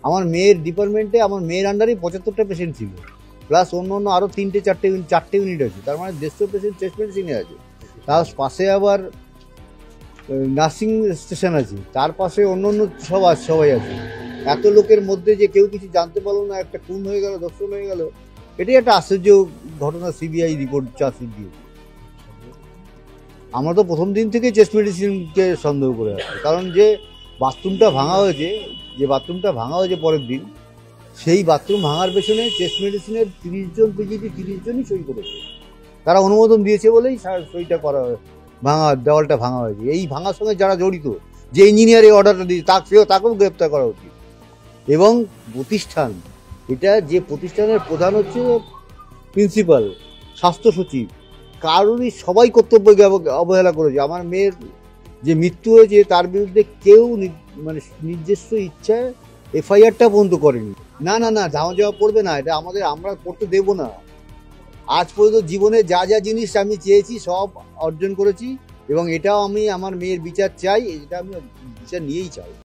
আমার মেয়ের ডিপার্টমেন্টে আমার মেয়ের আন্ডারে 75টা পেশেন্ট ছিল, প্লাস অন্য অন্য আরও 3-4টে ইউনিট আছে, তার মানে 150 পেশেন্ট চেস্ট মেডিসিনে আছে। তার পাশে আবার নার্সিং স্টেশন আছে, তার পাশে অন্য অন্য সবাই আছে। এত লোকের মধ্যে যে কেউ কিছু জানতে পারলো না, একটা খুন হয়ে গেল, ধর্ষণ হয়ে গেল, এটাই একটা আশ্চর্য ঘটনা। সিবিআই রিপোর্ট চার্জশিট দিয়েছে। আমরা তো প্রথম দিন থেকে চেস্ট মেডিসিনকে সন্দেহ করে আসছি, কারণ যে বাথরুমটা ভাঙা হয়েছে পরের দিন, সেই বাথরুম ভাঙার পেছনে চেস্ট মেডিসিনের 30 জন পিজিটি 30 জনই সই করেছে। তারা অনুমোদন দিয়েছে বলেই সইটা করা দেওয়ালটা ভাঙা হয়েছে। এই ভাঙার সঙ্গে যারা জড়িত, যে ইঞ্জিনিয়ার এই অর্ডারটা দিয়েছে তাকেও গ্রেপ্তার করা উচিত। এবং প্রতিষ্ঠান, এটা যে প্রতিষ্ঠানের প্রধান হচ্ছে প্রিন্সিপাল, স্বাস্থ্য সচিব, কারোরই সবাই কর্তব্যকে অবহেলা করেছে। আমার মেয়ের যে মৃত্যু হয়েছে তার বিরুদ্ধে কেউ মানে নিজস্ব ইচ্ছায় এফআইআরটা পর্যন্ত করেনি। না, যাওয়া পড়বে না, এটা আমরা করতে দেব না। আজ পর্যন্ত জীবনে যা যা জিনিস আমি চেয়েছি সব অর্জন করেছি, এবং এটাও আমি আমার মেয়ের বিচার চাই, এটা আমি বিচার নিয়েই চাই।